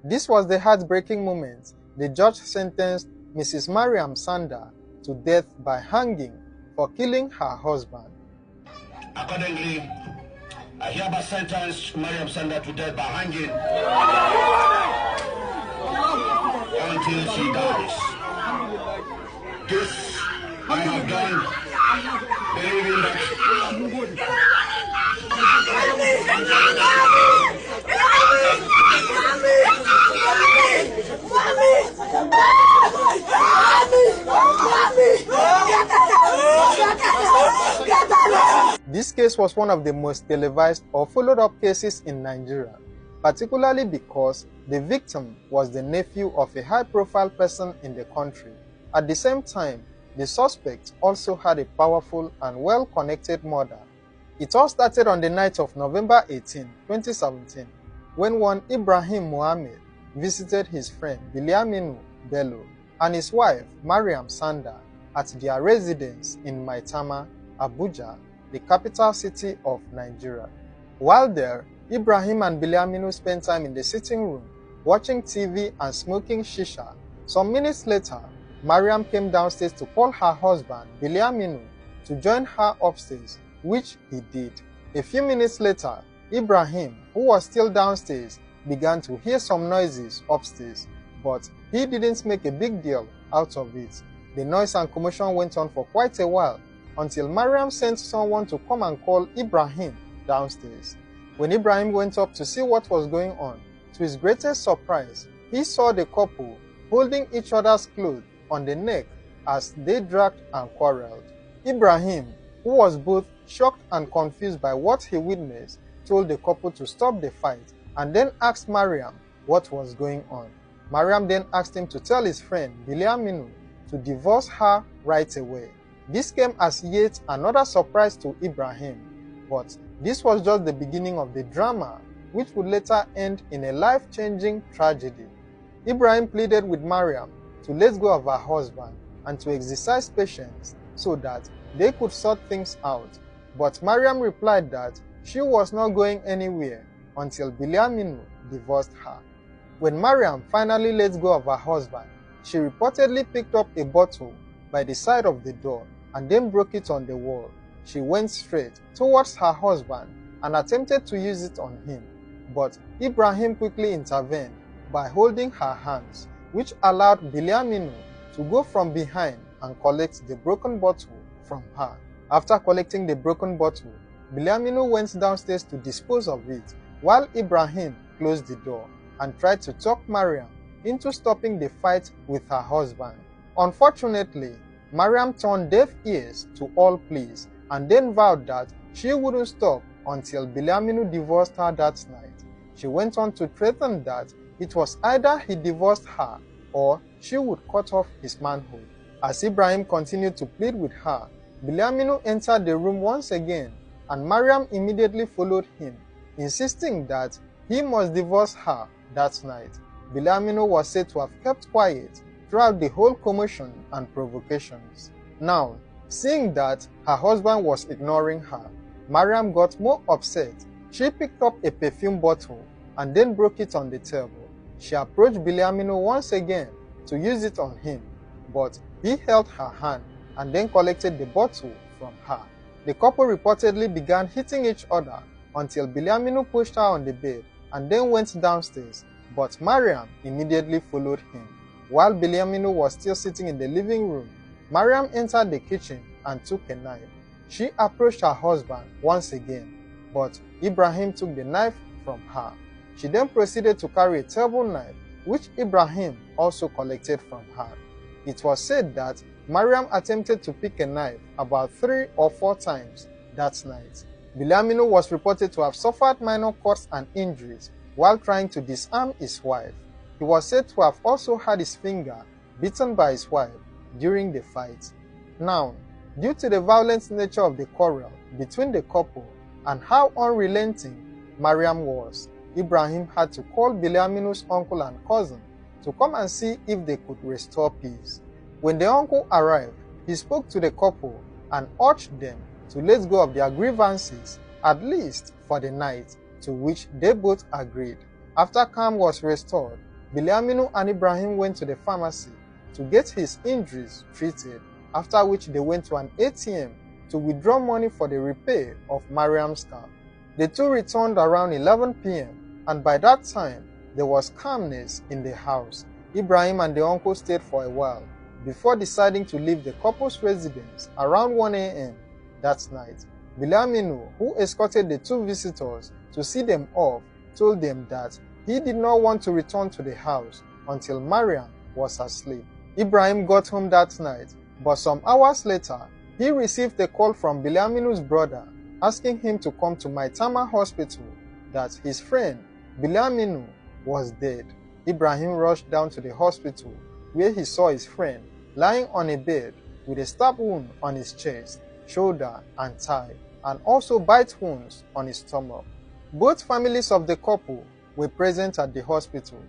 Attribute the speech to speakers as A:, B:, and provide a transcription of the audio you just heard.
A: This was the heartbreaking moment the judge sentenced Mrs. Mariam Sanda to death by hanging for killing her husband.
B: Accordingly, I hereby sentence Mariam Sanda to death by hanging until she dies. This I have done, believing that
A: this case was one of the most televised or followed up cases in Nigeria, particularly because the victim was the nephew of a high-profile person in the country. At the same time, the suspect also had a powerful and well-connected mother. It all started on the night of November 18, 2017, when one Ibrahim Mohammed visited his friend Biliaminu Bello and his wife Mariam Sanda at their residence in Maitama, Abuja, the capital city of Nigeria. While there, Ibrahim and Biliaminu spent time in the sitting room, watching TV and smoking shisha. Some minutes later, Mariam came downstairs to call her husband, Biliaminu, to join her upstairs, which he did. A few minutes later, Ibrahim, who was still downstairs, began to hear some noises upstairs, but he didn't make a big deal out of it. The noise and commotion went on for quite a while, until Mariam sent someone to come and call Ibrahim downstairs. When Ibrahim went up to see what was going on, to his greatest surprise, he saw the couple holding each other's clothes on the neck as they dragged and quarreled. Ibrahim, who was both shocked and confused by what he witnessed, told the couple to stop the fight and then asked Mariam what was going on. Mariam then asked him to tell his friend Biliaminu to divorce her right away. This came as yet another surprise to Ibrahim, but this was just the beginning of the drama, which would later end in a life-changing tragedy. Ibrahim pleaded with Mariam to let go of her husband and to exercise patience so that they could sort things out, but Mariam replied that she was not going anywhere until Biliaminu divorced her. When Mariam finally let go of her husband, she reportedly picked up a bottle by the side of the door and then broke it on the wall. She went straight towards her husband and attempted to use it on him, but Ibrahim quickly intervened by holding her hands, which allowed Biliaminu to go from behind and collect the broken bottle from her. After collecting the broken bottle, Biliaminu went downstairs to dispose of it, while Ibrahim closed the door and tried to talk Mariam into stopping the fight with her husband. Unfortunately, Mariam turned deaf ears to all pleas and then vowed that she wouldn't stop until Biliaminu divorced her that night. She went on to threaten that it was either he divorced her or she would cut off his manhood. As Ibrahim continued to plead with her, Biliaminu entered the room once again and Mariam immediately followed him, insisting that he must divorce her that night. Biliaminu was said to have kept quiet throughout the whole commotion and provocations. Now, seeing that her husband was ignoring her, Mariam got more upset. She picked up a perfume bottle and then broke it on the table. She approached Biliaminu once again to use it on him, but he held her hand and then collected the bottle from her. The couple reportedly began hitting each other until Biliaminu pushed her on the bed and then went downstairs, but Mariam immediately followed him. While Biliaminu was still sitting in the living room, Mariam entered the kitchen and took a knife. She approached her husband once again, but Ibrahim took the knife from her. She then proceeded to carry a table knife, which Ibrahim also collected from her. It was said that Mariam attempted to pick a knife about 3 or 4 times that night. Biliaminu was reported to have suffered minor cuts and injuries while trying to disarm his wife. He was said to have also had his finger bitten by his wife during the fight. Now, due to the violent nature of the quarrel between the couple and how unrelenting Mariam was, Ibrahim had to call Biliaminu's uncle and cousin to come and see if they could restore peace. When the uncle arrived, he spoke to the couple and urged them to let go of their grievances, at least for the night, to which they both agreed. After calm was restored, Bilyaminu and Ibrahim went to the pharmacy to get his injuries treated, after which they went to an ATM to withdraw money for the repair of Mariam's car. The two returned around 11 p.m. and by that time, there was calmness in the house. Ibrahim and the uncle stayed for a while before deciding to leave the couple's residence around 1 a.m. that night. Bilyaminu, who escorted the two visitors to see them off, told them that he did not want to return to the house until Mariam was asleep. Ibrahim got home that night, but some hours later, he received a call from Bilyaminu's brother asking him to come to Maitama Hospital, that his friend Bilyaminu was dead. Ibrahim rushed down to the hospital, where he saw his friend lying on a bed with a stab wound on his chest, shoulder, and thigh, and also bite wounds on his stomach. Both families of the couple were present at the hospital,